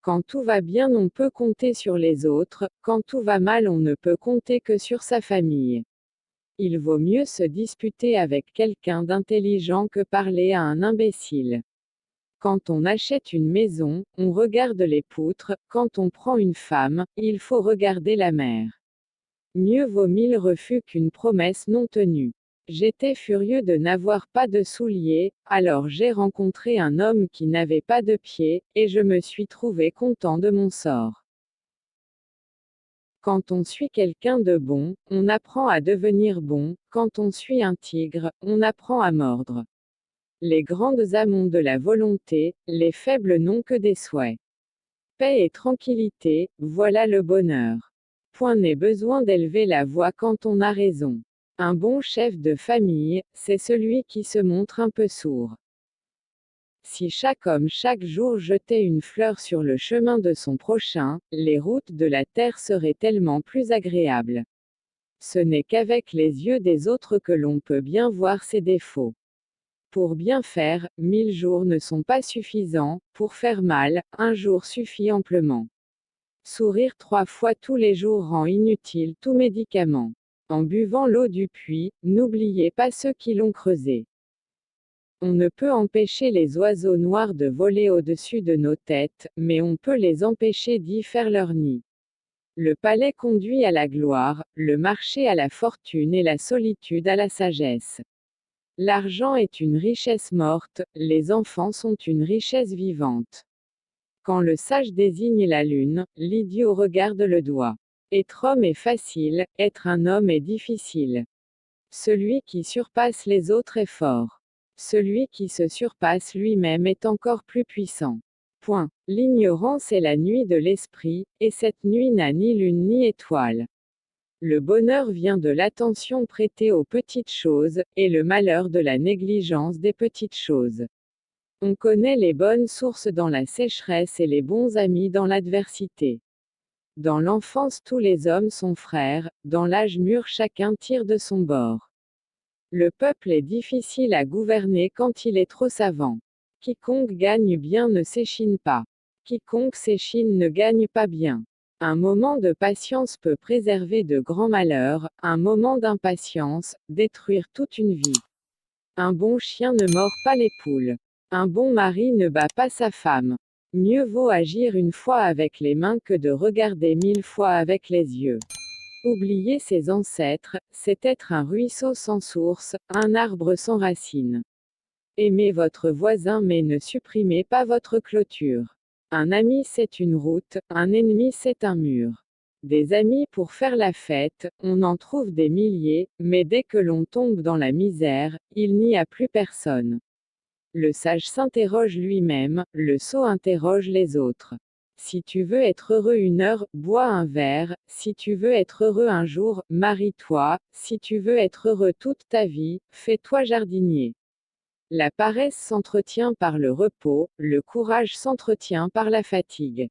Quand tout va bien, on peut compter sur les autres, quand tout va mal, on ne peut compter que sur sa famille. Il vaut mieux se disputer avec quelqu'un d'intelligent que parler à un imbécile. Quand on achète une maison, on regarde les poutres, quand on prend une femme, il faut regarder la mère. Mieux vaut 1000 refus qu'une promesse non tenue. J'étais furieux de n'avoir pas de souliers, alors j'ai rencontré un homme qui n'avait pas de pieds, et je me suis trouvé content de mon sort. Quand on suit quelqu'un de bon, on apprend à devenir bon, quand on suit un tigre, on apprend à mordre. Les grandes âmes ont de la volonté, les faibles n'ont que des souhaits. Paix et tranquillité, voilà le bonheur. Point n'est besoin d'élever la voix quand on a raison. Un bon chef de famille, c'est celui qui se montre un peu sourd. Si chaque homme chaque jour jetait une fleur sur le chemin de son prochain, les routes de la terre seraient tellement plus agréables. Ce n'est qu'avec les yeux des autres que l'on peut bien voir ses défauts. Pour bien faire, 1000 jours ne sont pas suffisants, pour faire mal, un jour suffit amplement. Sourire 3 fois tous les jours rend inutile tout médicament. En buvant l'eau du puits, n'oubliez pas ceux qui l'ont creusé. On ne peut empêcher les oiseaux noirs de voler au-dessus de nos têtes, mais on peut les empêcher d'y faire leur nid. Le palais conduit à la gloire, le marché à la fortune et la solitude à la sagesse. L'argent est une richesse morte, les enfants sont une richesse vivante. Quand le sage désigne la lune, l'idiot regarde le doigt. Être homme est facile, être un homme est difficile. Celui qui surpasse les autres est fort. Celui qui se surpasse lui-même est encore plus puissant. Point. L'ignorance est la nuit de l'esprit, et cette nuit n'a ni lune ni étoile. Le bonheur vient de l'attention prêtée aux petites choses, et le malheur de la négligence des petites choses. On connaît les bonnes sources dans la sécheresse et les bons amis dans l'adversité. Dans l'enfance tous les hommes sont frères, dans l'âge mûr chacun tire de son bord. Le peuple est difficile à gouverner quand il est trop savant. Quiconque gagne bien ne s'échine pas. Quiconque s'échine ne gagne pas bien. Un moment de patience peut préserver de grands malheurs, un moment d'impatience, détruire toute une vie. Un bon chien ne mord pas les poules. Un bon mari ne bat pas sa femme. Mieux vaut agir une fois avec les mains que de regarder 1000 fois avec les yeux. Oublier ses ancêtres, c'est être un ruisseau sans source, un arbre sans racines. Aimez votre voisin mais ne supprimez pas votre clôture. Un ami c'est une route, un ennemi c'est un mur. Des amis pour faire la fête, on en trouve des milliers, mais dès que l'on tombe dans la misère, il n'y a plus personne. Le sage s'interroge lui-même, le sot interroge les autres. Si tu veux être heureux une heure, bois un verre, si tu veux être heureux un jour, marie-toi, si tu veux être heureux toute ta vie, fais-toi jardinier. La paresse s'entretient par le repos, le courage s'entretient par la fatigue.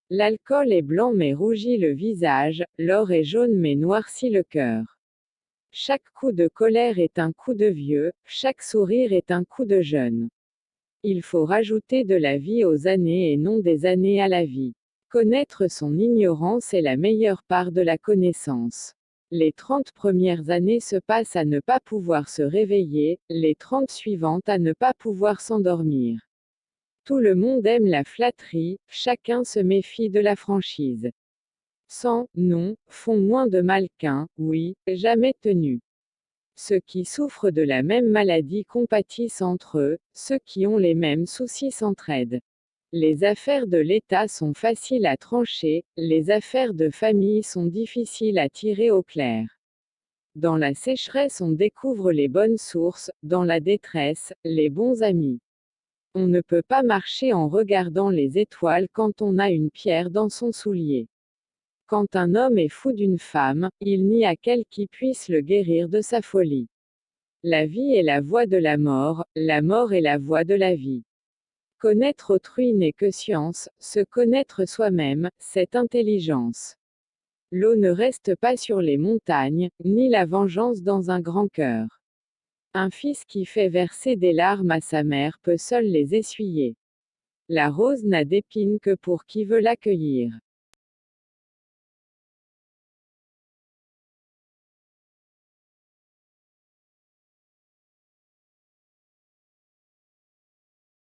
L'alcool est blanc mais rougit le visage, l'or est jaune mais noircit le cœur. Chaque coup de colère est un coup de vieux, chaque sourire est un coup de jeune. Il faut rajouter de la vie aux années et non des années à la vie. Connaître son ignorance est la meilleure part de la connaissance. Les 30 premières années se passent à ne pas pouvoir se réveiller, les 30 suivantes à ne pas pouvoir s'endormir. Tout le monde aime la flatterie, chacun se méfie de la franchise. 100 non font moins de mal qu'un oui jamais tenu. Ceux qui souffrent de la même maladie compatissent entre eux, ceux qui ont les mêmes soucis s'entraident. Les affaires de l'État sont faciles à trancher, les affaires de famille sont difficiles à tirer au clair. Dans la sécheresse on découvre les bonnes sources, dans la détresse, les bons amis. On ne peut pas marcher en regardant les étoiles quand on a une pierre dans son soulier. Quand un homme est fou d'une femme, il n'y a qu'elle qui puisse le guérir de sa folie. La vie est la voie de la mort est la voie de la vie. Connaître autrui n'est que science, se connaître soi-même, c'est intelligence. L'eau ne reste pas sur les montagnes, ni la vengeance dans un grand cœur. Un fils qui fait verser des larmes à sa mère peut seul les essuyer. La rose n'a d'épines que pour qui veut l'accueillir.